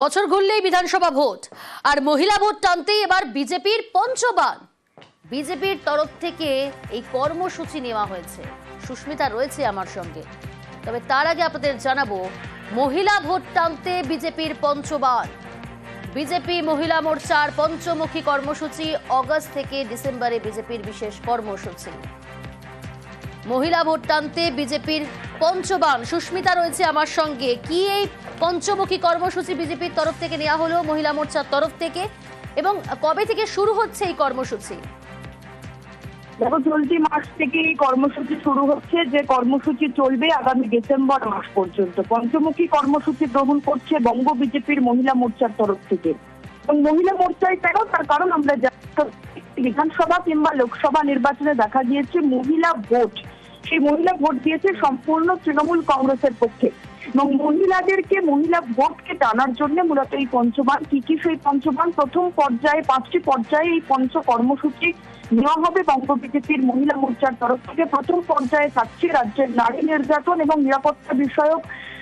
বছর ঘুরলেই বিধানসভা ভোট আর মহিলা ভোট টানতেই এবার বিজেপির পঞ্চবান। বিজেপির তরফ থেকে এই কর্মসূচি নেওয়া হয়েছে। সুস্মিতা রয়েছে আমার সঙ্গে, তবে তার আগে আপনাদের জানাবো মহিলা ভোট টানতে বিজেপির পঞ্চবান। বিজেপি মহিলা মোর্চার পঞ্চমুখী কর্মসূচি আগস্ট থেকে ডিসেম্বরে বিজেপির বিশেষ কর্মসূচি। মহিলা ভোট টানতে বিজেপির পঞ্চবান। সুস্মিতা রয়েছে আমার সঙ্গে। কি এই পঞ্চমুখী কর্মসূচি বিজেপির তরফ থেকে নেওয়া হলো মহিলা মোর্চার তরফ থেকে, এবং কবে থেকে শুরু হচ্ছে এই কর্মসূচি? দেখো, চলতি মাস থেকে এই কর্মসূচি শুরু হচ্ছে, যে কর্মসূচি চলবে আগামী ডিসেম্বর মাস পর্যন্ত। পঞ্চমুখী কর্মসূচি গ্রহণ করছে বঙ্গ বিজেপির মহিলা মোর্চার তরফ থেকে। এবং মহিলা মোর্চায় কেন, তার কারণ আমরা বিধানসভা কিংবা লোকসভা নির্বাচনে দেখা গিয়েছে মহিলা ভোট, সেই মহিলা ভোট দিয়েছে সম্পূর্ণ তৃণমূল কংগ্রেসের পক্ষে। এবং মহিলা ভোটকে টানার জন্য মূলত এই পঞ্চবান। কি সেই পঞ্চবান? প্রথম পর্যায়ে 5টি পর্যায়ে এই পঞ্চ কর্মসূচি নেওয়া হবে বঙ্গ বিজেপির মহিলা মোর্চার তরফ থেকে। প্রথম পর্যায়ে থাকছে রাজ্যের নারী নির্যাতন এবং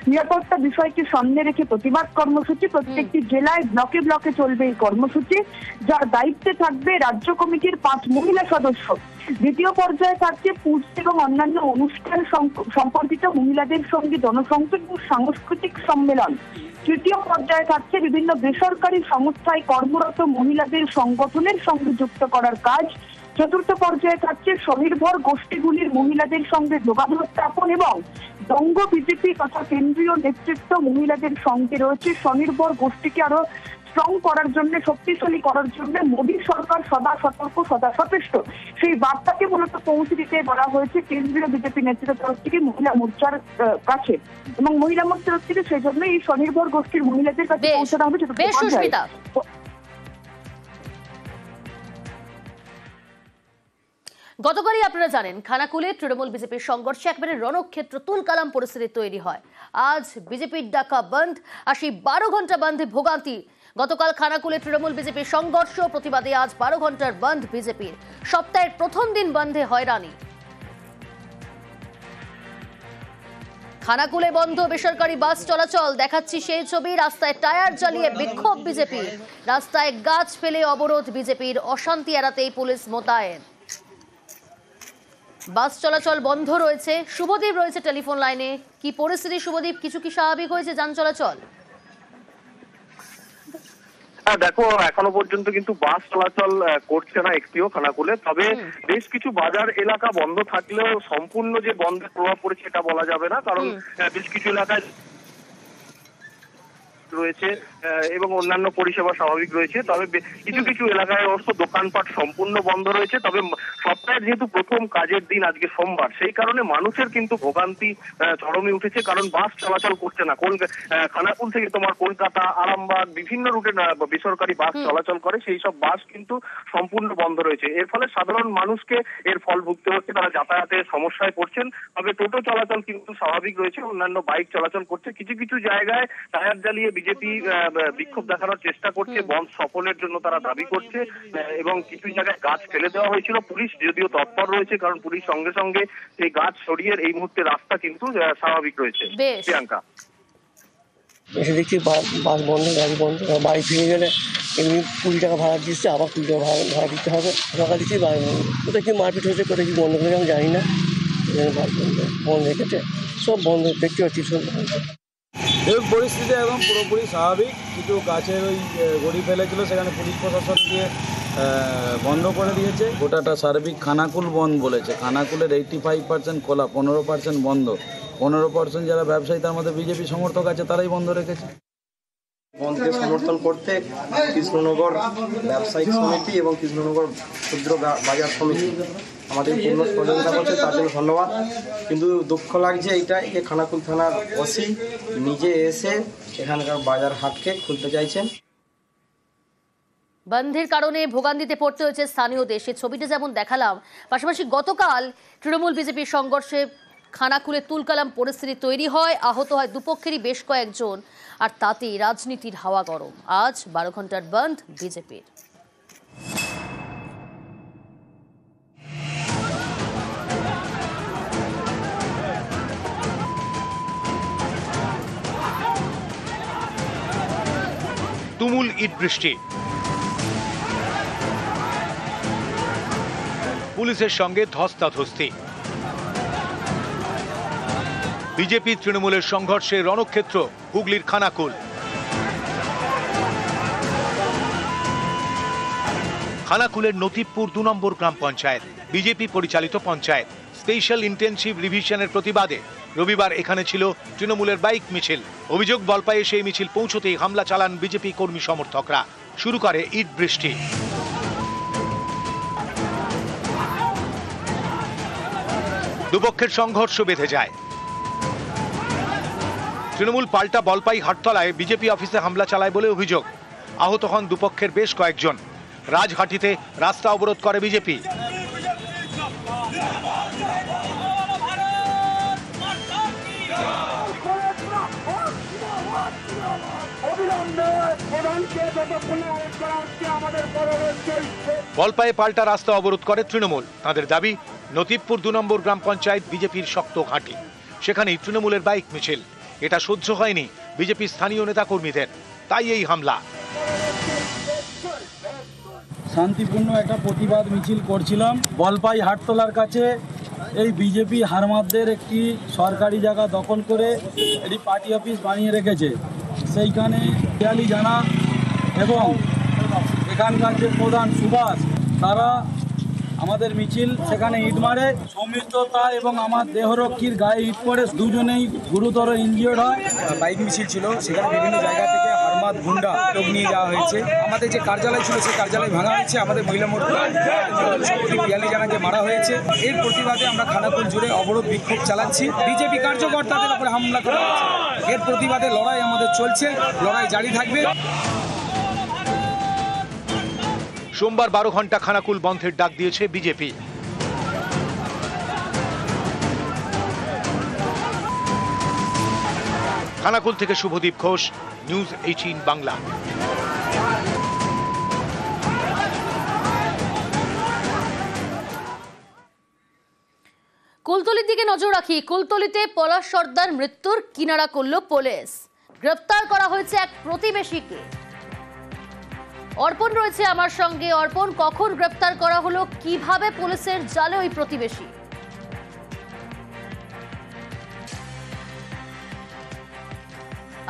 নিরাপত্তা বিষয়কে সামনে রেখে প্রতিবাদ কর্মসূচি। প্রত্যেকটি জেলায় ব্লকে ব্লকে চলবে এই কর্মসূচি, যার দায়িত্বে থাকবে রাজ্য কমিটির 5 মহিলা সদস্য। দ্বিতীয় পর্যায়ে থাকছে পুজো এবং অন্যান্য অনুষ্ঠান সম্পর্কিত মহিলাদের সঙ্গে জনসংযোগ ও সাংস্কৃতিক সম্মেলন। তৃতীয় পর্যায়ে থাকছে বিভিন্ন বেসরকারি সংস্থায় কর্মরত মহিলাদের সংগঠনের সঙ্গে যুক্ত করার কাজ। চতুর্থ পর্যায়ে থাকছে স্বনির্ভর গোষ্ঠীগুলির মহিলাদের সঙ্গে যোগাযোগ স্থাপন, এবং বঙ্গ বিজেপি তথা কেন্দ্রীয় নেতৃত্ব মহিলাদের সঙ্গে রয়েছে স্বনির্ভর গোষ্ঠীকে আরো স্ট্রং করার জন্য, শক্তিশালী করার জন্য মোদী সরকার সদা সতর্ক, সদা সচেষ্ট। সেই বার্তাকে মূলত পৌঁছে দিতে বলা হয়েছে কেন্দ্রীয় বিজেপি নেতৃত্বের তরফ থেকে মহিলা মোর্চার কাছে। এবং মহিলা মোর্চার তরফ থেকে সেই জন্য এই স্বনির্ভর গোষ্ঠীর মহিলাদের কাছে পৌঁছানো হবে। গতকালই আপনারা জানেন খানাকুলে তৃণমূল বিজেপির সংঘর্ষে একেবারে রণক্ষেত্র তুলকালাম পরিস্থিতি তৈরি হয়। আজ বিজেপির ডাকা বন্ধ, আর সেই 12 ঘন্টা বন্ধে ভোগান্তি। গতকাল খানাকুলে তৃণমূল বিজেপির সংঘর্ষ প্রতিবাদে আজ 12 ঘন্টার বন্ধ বিজেপির। সপ্তাহের প্রথম দিন বন্ধে হয়রানি। খানাকুলে বন্ধ বেসরকারি বাস চলাচল, দেখাচ্ছি সেই ছবি। রাস্তায় টায়ার জ্বালিয়ে বিক্ষোভ বিজেপি, রাস্তায় গাছ ফেলে অবরোধ বিজেপির। অশান্তি এড়াতেই পুলিশ মোতায়েন। বাস চলাচল বন্ধ রয়েছে। শুভদীপ রয়েছে টেলিফোন লাইনে। কি পরিস্থিতি শুভদীপ? কিছু কি স্বাভাবিক হয়েছে যান চলাচল? দেখো, এখনো পর্যন্ত কিন্তু বাস চলাচল করছে না একটিও খানাকুলে। তবে বেশ কিছু বাজার এলাকা বন্ধ থাকলেও সম্পূর্ণ যে বন্ধের প্রভাব পড়েছে এটা বলা যাবে না, কারণ বেশ কিছু এলাকায় রয়েছে এবং অন্যান্য পরিষেবা স্বাভাবিক রয়েছে। তবে কিছু কিছু এলাকায় অবশ্য দোকানপাট সম্পূর্ণ বন্ধ রয়েছে। তবে সপ্তাহের যেহেতু প্রথম কাজের দিন আজকে সোমবার, সেই কারণে মানুষের কিন্তু ভোগান্তি চরমে উঠেছে, কারণ বাস চলাচল করছে না। খানাকুল থেকে তোমার কলকাতা, আরামবাগ বিভিন্ন রুটে বেসরকারি বাস চলাচল করে, সেই সব বাস কিন্তু সম্পূর্ণ বন্ধ রয়েছে। এর ফলে সাধারণ মানুষকে এর ফল ভুগতে হচ্ছে, তারা যাতায়াতের সমস্যায় পড়ছেন। তবে টোটো চলাচল কিন্তু স্বাভাবিক রয়েছে, অন্যান্য বাইক চলাচল করছে। কিছু কিছু জায়গায় টায়ার জ্বালিয়ে বিজেপি বিক্ষোভ দেখানোর চেষ্টা করছে, বন্ধ সফলের জন্য তারা দাবি করছে। এবং কিছু জায়গায় গাছ ফেলে দেওয়া হয়েছিল, পুলিশ যদিও তৎপর রয়েছে, কারণ পুলিশ সঙ্গে সঙ্গে সেই গাছ সরিয়ে এই মুহূর্তে রাস্তা কিন্তু স্বাভাবিক রয়েছে। প্রিয়াঙ্কা, এসে দেখছি বাস বন্ধ, গাড়ি বন্ধ। বাড়ি ফিরে গেলে এমনি 20 টাকা ভাড়া দিচ্ছে, আবার 20 টাকা ভাড়া দিতে হবে। সকাল দিচ্ছি, কোথায় কি মারপিট হয়েছে, কোথায় কি বন্ধ করেছে আমি জানি না। বন্ধ রেখেছে, সব বন্ধ দেখতে পাচ্ছি, সব বন্ধ। এই পরিস্থিতি এখন পুরোপুরি স্বাভাবিক। কিছু গাছের ওই গড়ি ফেলেছিল, সেখানে পুলিশ প্রশাসন দিয়ে বন্ধ করে দিয়েছে। গোটাটা সার্বিক খানাকুল বন্ধ বলেছে। খানাকুলের 85% খোলা, 15% বন্ধ। 15% যারা ব্যবসায়ী, তার মধ্যে বিজেপি সমর্থক আছে, তারাই বন্ধ রেখেছে। বন্ধকে সমর্থন করতে কৃষ্ণনগর ব্যবসায়িক সমিতি এবং কৃষ্ণনগর ক্ষুদ্র বাজার সমিতি আমাদের পূর্ণ সহযোগিতা করছে, তার জন্য ধন্যবাদ। কিন্তু দুঃখ লাগছে এইটাই যে খানাকুল থানার ওসি নিজে এসে এখানকার বাজার হাটকে খুলতে চাইছেন। বন্ধের কারণে ভোগান্তিতে পড়তে হয়েছে স্থানীয়দের, সে ছবিটা যেমন দেখালাম। পাশাপাশি গতকাল তৃণমূল বিজেপির সংঘর্ষে খানাকুলে তুলকালাম পরিস্থিতি তৈরি হয়, আহত হয় দুপক্ষেরই বেশ কয়েকজন, আর তাতেই রাজনীতির হাওয়া গরম। আজ 12 ঘন্টার বন্ধ বিজেপির। তুমুল ইট বৃষ্টি। পুলিশের সঙ্গে ধস্তাধস্তি। বিজেপি তৃণমূলের সংঘর্ষে রণক্ষেত্র হুগলির খানাকুল। খানাকুলের নতিবপুর 2 নম্বর গ্রাম পঞ্চায়েত, বিজেপি পরিচালিত পঞ্চায়েত। স্পেশাল ইন্টেনসিভ রিভিশনের প্রতিবাদে রবিবার এখানে ছিল তৃণমূলের বাইক মিছিল। অভিযোগ, বলপায়ে সেই মিছিল পৌঁছতেই হামলা চালান বিজেপি কর্মী সমর্থকরা। শুরু করে ইট বৃষ্টি। দুপক্ষের সংঘর্ষ বেঁধে যায়। তৃণমূল পাল্টা বলপাই হাটতলায় বিজেপি অফিসে হামলা চালায় বলে অভিযোগ। আহত হন দুপক্ষের বেশ কয়েকজন। রাজহাটিতে রাস্তা অবরোধ করে বিজেপি। বলপায়ে পাল্টা রাস্তা অবরোধ করে তৃণমূল। তাদের দাবি, নতিবপুর 2 নম্বর গ্রাম পঞ্চায়েত বিজেপির শক্ত ঘাঁটি, সেখানেই তৃণমূলের বাইক মিছিল। এটা সহ্য হয়নি বিজেপির স্থানীয় নেতাকর্মীদের, তাই এই হামলা। শান্তিপূর্ণ একটা প্রতিবাদ মিছিল করছিলাম বলপাই হাটতলার কাছে। এই বিজেপি হারমাদদের একটি সরকারি জায়গা দখল করে এটি পার্টি অফিস বানিয়ে রেখেছে। সেইখানে পিয়ালি জানা এবং এখানকার যে প্রধান সুভাষ, তারা আমাদের মিছিল সেখানে ইট মারে। সৌমিত্রতা এবং আমার দেহরক্ষীর গায়ে ইট পড়ে, দুজনেই গুরুতর ইনজিওর্ড হয়। বাইক মিছিল ছিল, সেখানে বিভিন্ন জায়গা থেকে হারমাদ গুন্ডা লোক নিয়ে যাওয়া হয়েছে। আমাদের যে কার্যালয় ছিল সেই কার্যালয় ভাঙা হয়েছে। আমাদের মহিলা মোর্চা সভাপতি পিয়ালি জানাকে মারা হয়েছে। এর প্রতিবাদে আমরা খানাকুল জুড়ে অবরোধ বিক্ষোভ চালাচ্ছি। বিজেপি কার্যকর্তাদের উপরে হামলা করা হয়েছে। এর প্রতিবাদে লড়াই আমাদের চলছে, লড়াই জারি থাকবে। সোমবার 12 ঘন্টা খানাকুল বন্ধের ডাক দিয়েছে বিজেপি। খানাকুল থেকে শুভদীপ ঘোষ, নিউজ 18 বাংলা। কুলতলির দিকে নজর রাখি। কুলতলিতে পলাশ সর্দার মৃত্যুর কিনারা করল পুলিশ। গ্রেফতার করা হয়েছে এক প্রতিবেশীকে। অর্পণ রয়েছে আমার সঙ্গে। অর্পণ, কখন গ্রেফতার করা হলো, কিভাবে পুলিশের জালে ওই প্রতিবেশী?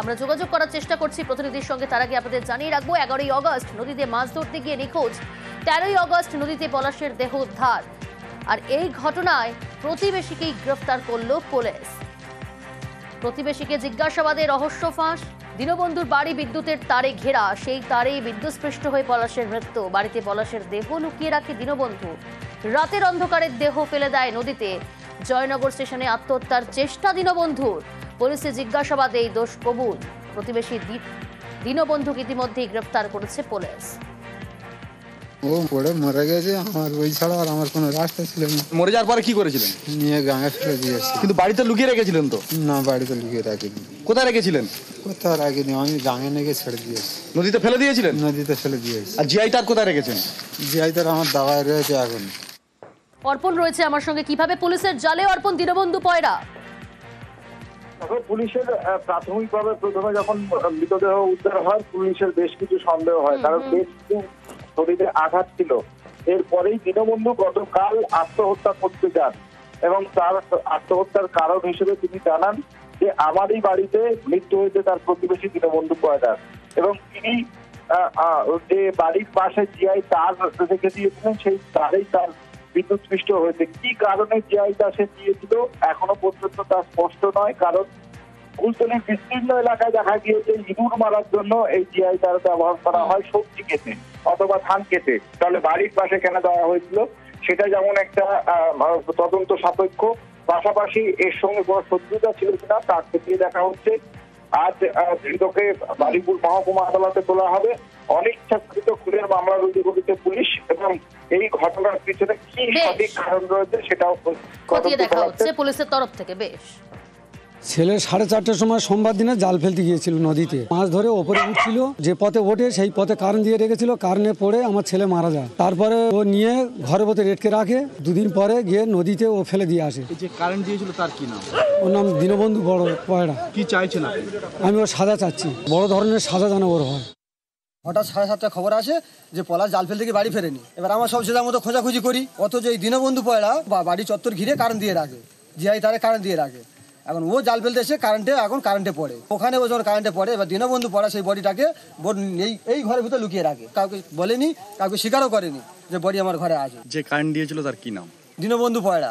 আমরা যোগাযোগ করার চেষ্টা করছি প্রতিনিধির সঙ্গে। তার আগে আপনাদের জানিয়ে রাখবো, 11ই অগস্ট নদীতে মাছ ধরতে গিয়ে নিখোঁজ। 13ই অগস্ট নদীতে পলাশের দেহ উদ্ধার। আর এই ঘটনায় প্রতিবেশীকেই গ্রেফতার করল পুলিশ। প্রতিবেশীকে জিজ্ঞাসাবাদে রহস্য ফাঁস। দীনবন্ধুর বাড়ি বিদ্যুতের তারে ঘেরা, সেই তারেই বিদ্যুৎস্পৃষ্ট হয়ে পলাশের মৃত্যু। বাড়িতে পলাশের দেহ লুকিয়ে রাখে দীনবন্ধু। রাতের অন্ধকারে দেহ ফেলে দেয় নদীতে। জয়নগর স্টেশনে আত্মহত্যার চেষ্টা দীনবন্ধুর। পুলিশে জিজ্ঞাসাবাদে এই দোষ কবুল। প্রতিবেশী দীনবন্ধুকে ইতিমধ্যেই গ্রেফতার করেছে পুলিশ। ও পড়ে মরে গেছে, আমার ওই ছাড়া আর আমার কোনো রাস্তা ছিল না। মরে যাওয়ার পরে কি করেছিলেন? নিয়ে গাঙে ফেলে দিয়েছি। কিন্তু বাড়িতে লুকিয়ে রেখেছিলেন তো? না, বাড়িতে লুকিয়ে রাখিনি। কোথায় রেখেছিলেন? কোথাও রাখিনি, আমি গাঙে নেগে ছেড়ে দিয়েছি। নদীতে ফেলে দিয়েছিলেন? নদীতে ফেলে দিয়েছি। আর জিআই তার কোথায় রেখেছেন? জিআই তার আমার দাওয়ায় রয়েছে এখন। অর্পণ রয়েছে আমার সঙ্গে। কিভাবে পুলিশের জালে অর্পণ দীনবন্ধু পয়রা? তবে পুলিশের প্রাথমিকভাবে প্রথমে যখন মৃতদেহ উদ্ধার হয়, পুলিশের বেশ কিছু সন্দেহ হয়, কারণ বেশ কিছু শরীরে আঘাত ছিল। এরপরেই দীনবন্ধু গতকাল আত্মহত্যা করতে যান এবং তার আত্মহত্যার কারণ হিসেবে তিনি জানান যে আমারই বাড়িতে মৃত্যু হয়েছে তার প্রতিবেশী দীনবন্ধু পয়দার, এবং তিনি যে বাড়ির পাশে জিআই তার রেখে দিয়েছিলেন, সেই তারেই তার বিদ্যুৎস্পৃষ্ট হয়েছে। কি কারণে জিআই তার সে দিয়েছিল এখনো পর্যন্ত তা স্পষ্ট নয়, কারণ কুলতলির বিস্তীর্ণ এলাকায় দেখা গিয়েছে ইঁদুর মারার জন্য এই জিআই তার ব্যবহার করা হয় সবজি কেটে অথবা ধান কেটে। তাহলে বাড়ির পাশে কেন দেওয়া হয়েছিল সেটা যেমন একটা তদন্ত সাপেক্ষ, পাশাপাশি এর সঙ্গে কোনো শত্রুতা ছিল কিনা তার ক্ষেত্রে দেখা হচ্ছে। আজ ধৃতকে বারুইপুর মহকুমা আদালতে তোলা হবে। অনিচ্ছাকৃত খুনের মামলা রুজু করেছে পুলিশ, এবং এই ঘটনার পিছনে কি সঠিক কারণ রয়েছে সেটাও খতিয়ে দেখা হচ্ছে পুলিশের তরফ থেকে। বেশ, ছেলে 4:30টার সময় সোমবার দিনে জাল ফেলতে গিয়েছিল নদীতে। মাছ ধরে ওপরে উঠছিল, যে পথে ওঠে সেই পথে কারেন্ট দিয়ে রেখেছিল। কারেন্টে পড়ে আমার ছেলে মারা যায়। তারপরে ও নিয়ে ঘরে বোতে রেটকে রাখে। 2 দিন পরে গিয়ে নদীতে ও ফেলে দিয়ে আসে। এই যে কারেন্ট দিয়েছিল তার কি নাম? ওর নাম দীনবন্ধু বড় পয়রা। কি চাইছেন আপনি? আমি ওর সাজা চাচ্ছি, বড় ধরনের সাজা যেন ওর হয়। হঠাৎ 7:30 খবর আসে যে পলাশ জাল ফেলতে গিয়ে বাড়ি ফেরেনি। এবার আমার সব সেটার মতো খোঁজাখুঁজি করি, অথচ এই দীনবন্ধু পয়রা বাড়ি চত্বর ঘিরে কারেন্ট দিয়ে রাখে, জিআই তারে কারেন্ট দিয়ে রাখে। এখন ও জাল ফেলতে এসে কারেন্টে পড়ে, ওখানে ও যখন কারেন্টে পড়ে, এবার দীনবন্ধু পয়রা সেই বডিটাকে এই ঘরের ভিতরে লুকিয়ে রাখে, কাউকে বলেনি, কাউকে স্বীকারও করেনি যে বডি আমার ঘরে আছে। যে কারেন্ট দিয়েছিল তার কি নাম? দীনবন্ধু পয়রা।